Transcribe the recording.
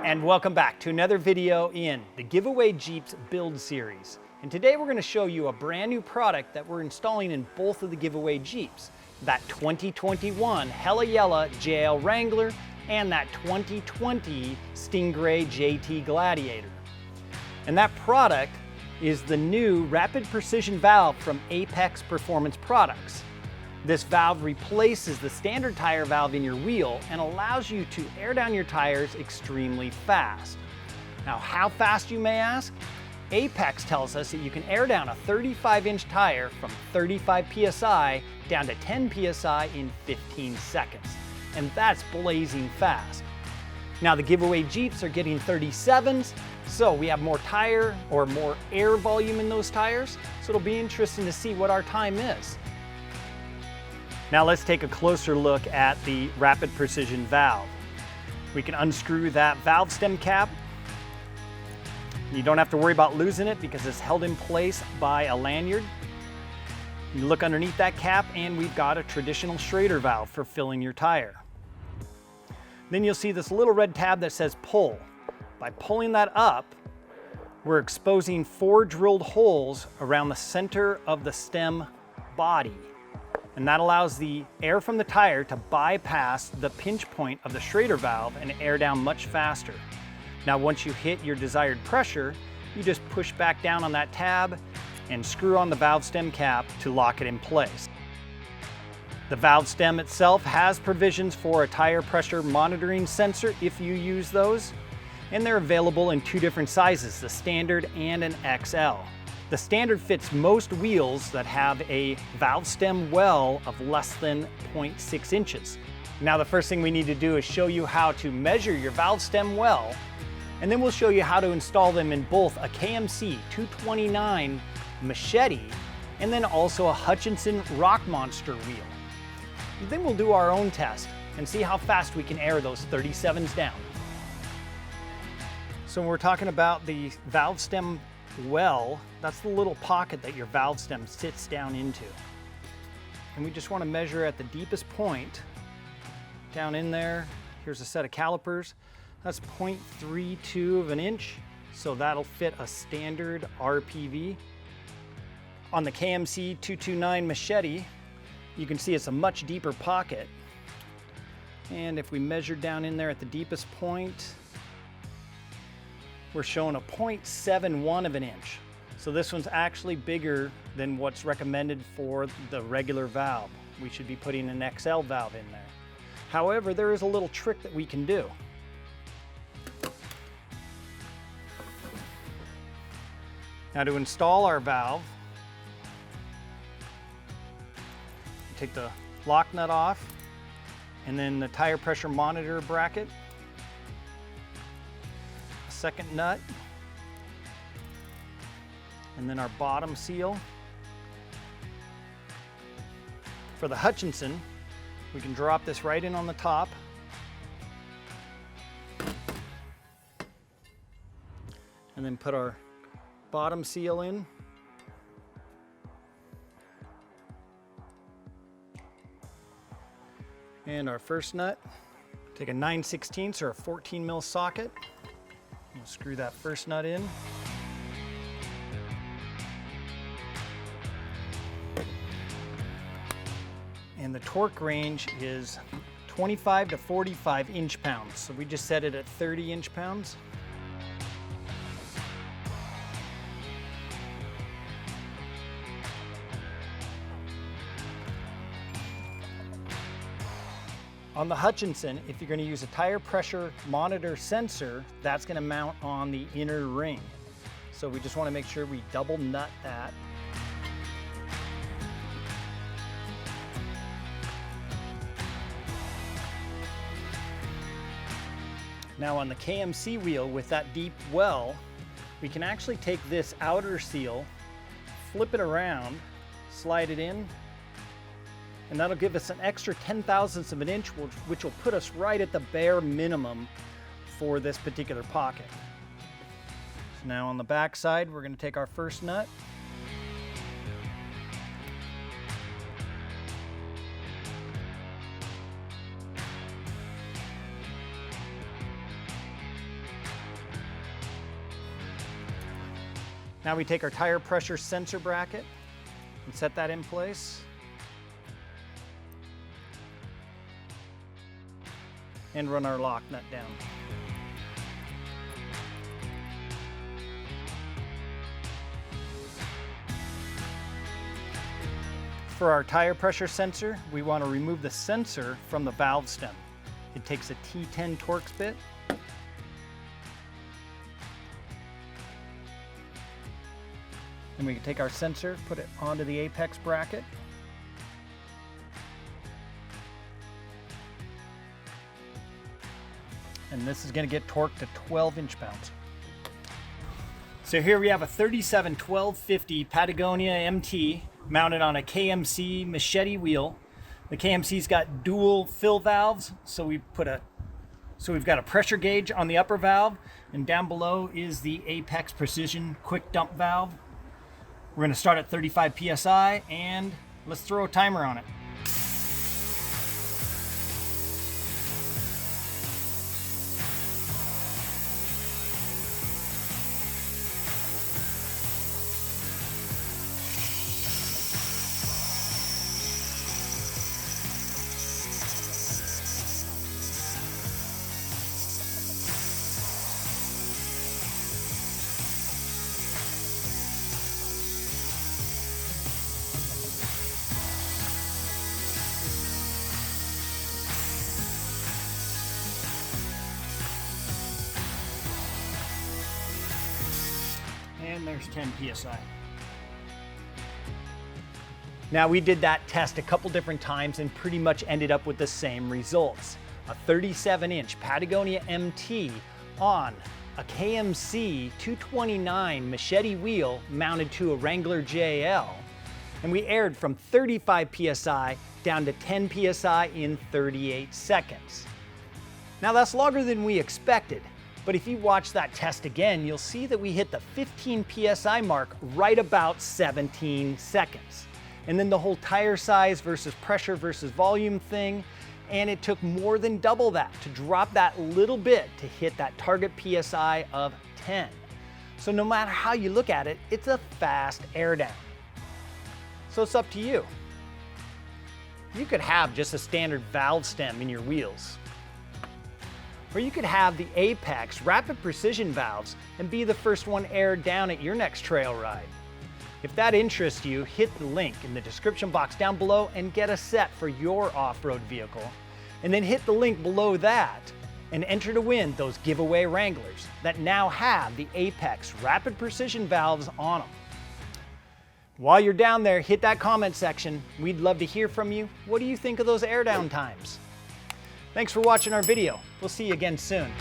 And welcome back to another video in the Giveaway Jeeps build series. And today we're going to show you a brand new product that we're installing in both of the giveaway Jeeps. That 2021 Hella Yella JL Wrangler and that 2020 Stingray JT Gladiator. And that product is the new Rapid Precision valve from Apex Performance Products. This valve replaces the standard tire valve in your wheel and allows you to air down your tires extremely fast. Now, how fast, you may ask? Apex tells us that you can air down a 35-inch tire from 35 PSI down to 10 PSI in 15 seconds. And that's blazing fast. Now, the giveaway Jeeps are getting 37s, so we have more tire or more air volume in those tires. So it'll be interesting to see what our time is. Now let's take a closer look at the Rapid Precision valve. We can unscrew that valve stem cap. You don't have to worry about losing it because it's held in place by a lanyard. You look underneath that cap and we've got a traditional Schrader valve for filling your tire. Then you'll see this little red tab that says pull. By pulling that up, we're exposing 4 drilled holes around the center of the stem body. And that allows the air from the tire to bypass the pinch point of the Schrader valve and air down much faster. Now, once you hit your desired pressure, you just push back down on that tab and screw on the valve stem cap to lock it in place. The valve stem itself has provisions for a tire pressure monitoring sensor if you use those, and they're available in 2 different sizes, the standard and an XL. The standard fits most wheels that have a valve stem well of less than 0.6 inches. Now, the first thing we need to do is show you how to measure your valve stem well, and then we'll show you how to install them in both a KMC 229 Machete and then also a Hutchinson Rock Monster wheel. And then we'll do our own test and see how fast we can air those 37s down. So when we're talking about the valve stem well, that's the little pocket that your valve stem sits down into. And we just want to measure at the deepest point down in there. Here's a set of calipers. That's 0.32 of an inch, so that'll fit a standard RPV. On the KMC 229 Machete, you can see it's a much deeper pocket. And if we measure down in there at the deepest point, we're showing a 0.71 of an inch. So this one's actually bigger than what's recommended for the regular valve. We should be putting an XL valve in there. However, there is a little trick that we can do. Now, to install our valve, take the lock nut off and then the tire pressure monitor bracket. Second nut, and then our bottom seal. For the Hutchinson, we can drop this right in on the top. And then put our bottom seal in. And our first nut. Take a 9/16 or a 14 mil socket. We'll screw that first nut in. And the torque range is 25 to 45 inch-pounds. So we just set it at 30 inch-pounds. On the Hutchinson, if you're going to use a tire pressure monitor sensor, that's going to mount on the inner ring. So we just want to make sure we double nut that. Now on the KMC wheel with that deep well, we can actually take this outer seal, flip it around, slide it in, and that'll give us an extra 0.010 of an inch, which will put us right at the bare minimum for this particular pocket. So now on the back side, we're going to take our first nut. Now we take our tire pressure sensor bracket and set that in place. And run our lock nut down. For our tire pressure sensor, we want to remove the sensor from the valve stem. It takes a T10 Torx bit. And we can take our sensor, put it onto the apex bracket. And this is going to get torqued to 12 inch-pounds. So here we have a 37 1250 Patagonia MT mounted on a KMC machete wheel. The KMC's got dual fill valves, so we've got a pressure gauge on the upper valve, and down below is the Apex Precision quick dump valve. We're going to start at 35 psi, and let's throw a timer on it. And there's 10 psi. Now we did that test a couple different times and pretty much ended up with the same results. A 37-inch Patagonia MT on a KMC 229 machete wheel mounted to a Wrangler JL, and we aired from 35 psi down to 10 psi in 38 seconds. Now that's longer than we expected, but if you watch that test again, you'll see that we hit the 15 psi mark right about 17 seconds. And then the whole tire size versus pressure versus volume thing, and it took more than double that to drop that little bit to hit that target PSI of 10. So no matter how you look at it, it's a fast air down. So it's up to you. You could have just a standard valve stem in your wheels. Or you could have the Apex Rapid Precision valves and be the first one aired down at your next trail ride. If that interests you, hit the link in the description box down below and get a set for your off-road vehicle. And then hit the link below that and enter to win those giveaway Wranglers that now have the Apex Rapid Precision valves on them. While you're down there, hit that comment section. We'd love to hear from you. What do you think of those air down times? Thanks for watching our video. We'll see you again soon.